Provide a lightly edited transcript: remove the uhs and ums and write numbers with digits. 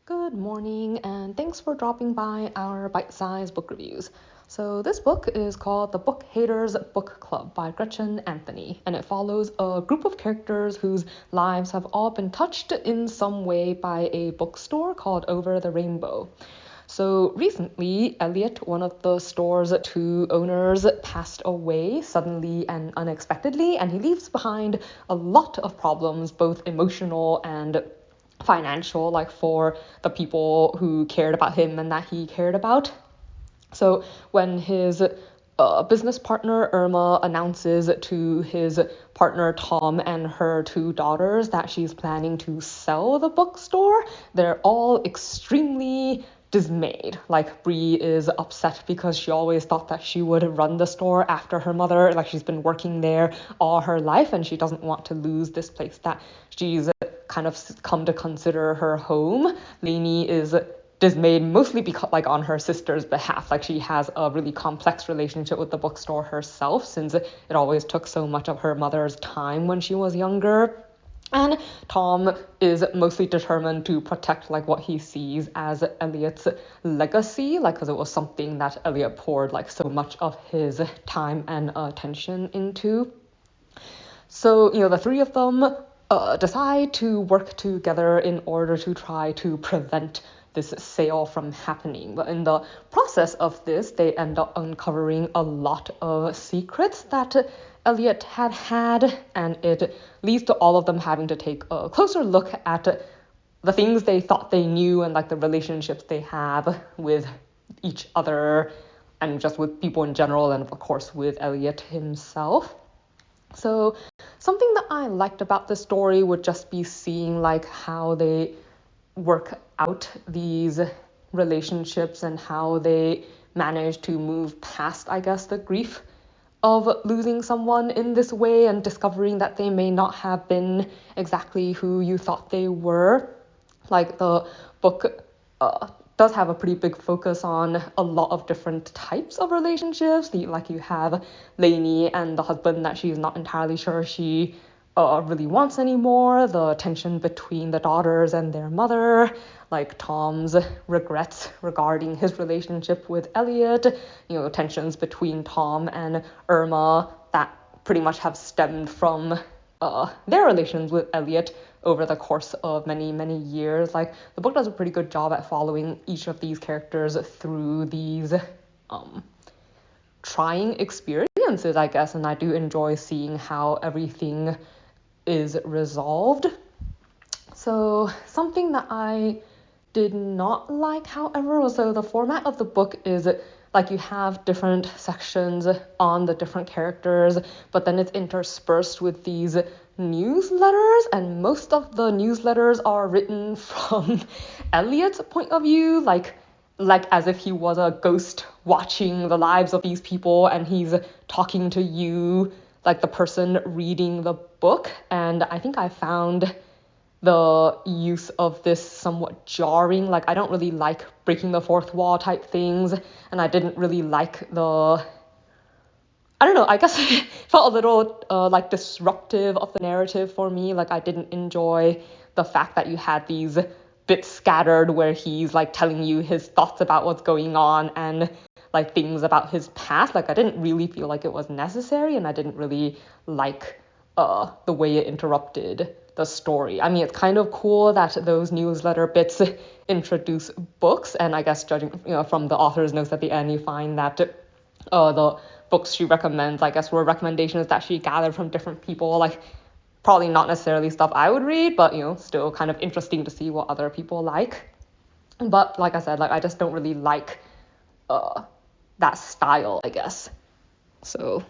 Good morning, and thanks for dropping by our bite-sized book reviews. So this book is called The Book Haters Book Club by Gretchen Anthony, and it follows a group of characters whose lives have all been touched in some way by a bookstore called Over the Rainbow. So recently, Elliot, one of the store's two owners, passed away suddenly and unexpectedly, and he leaves behind a lot of problems, both emotional and financial, like for the people who cared about him and that he cared about. So when his business partner Irma announces to his partner Tom and her two daughters that she's planning to sell the bookstore, they're all extremely dismayed. Like, Bree is upset because she always thought that she would run the store after her mother. Like, she's been working there all her life and she doesn't want to lose this place that she's kind of come to consider her home. Lainey is dismayed mostly because, like, on her sister's behalf. Like, she has a really complex relationship with the bookstore herself, since it always took so much of her mother's time when she was younger. And Tom is mostly determined to protect, like, what he sees as Elliot's legacy, like, because it was something that Elliot poured, like, so much of his time and attention into. So, the three of them decide to work together in order to try to prevent this sale from happening. But in the process of this, they end up uncovering a lot of secrets that Elliot had, and it leads to all of them having to take a closer look at the things they thought they knew and, like, the relationships they have with each other and just with people in general, and of course with Elliot himself. So something that I liked about the story would just be seeing, like, how they work out these relationships and how they manage to move past, I guess, the grief of losing someone in this way and discovering that they may not have been exactly who you thought they were. Like, the book does have a pretty big focus on a lot of different types of relationships. Like, you have Lainey and the husband that she's not entirely sure she really wants anymore, the tension between the daughters and their mother, like Tom's regrets regarding his relationship with Elliot, tensions between Tom and Irma that pretty much have stemmed from their relations with Elliot over the course of many, many years. Like, the book does a pretty good job at following each of these characters through these trying experiences, I guess, and I do enjoy seeing how everything is resolved. So something that I did not like, however, was the format of the book is, like, you have different sections on the different characters, but then it's interspersed with these newsletters, and most of the newsletters are written from Elliot's point of view, like as if he was a ghost watching the lives of these people and he's talking to you, like the person reading the book. And I think I found the use of this somewhat jarring. Like, I don't really like breaking the fourth wall type things, and I didn't really like I don't know, I guess it felt a little like disruptive of the narrative for me. Like, I didn't enjoy the fact that you had these bits scattered where he's, like, telling you his thoughts about what's going on and, like, things about his past. Like, I didn't really feel like it was necessary, and I didn't really like the way it interrupted the story. I mean, it's kind of cool that those newsletter bits introduce books, and I guess judging from the author's notes at the end, you find that the books she recommends, I guess, were recommendations that she gathered from different people. Like, probably not necessarily stuff I would read, but still kind of interesting to see what other people like. But like I said, like, I just don't really like that style, I guess. So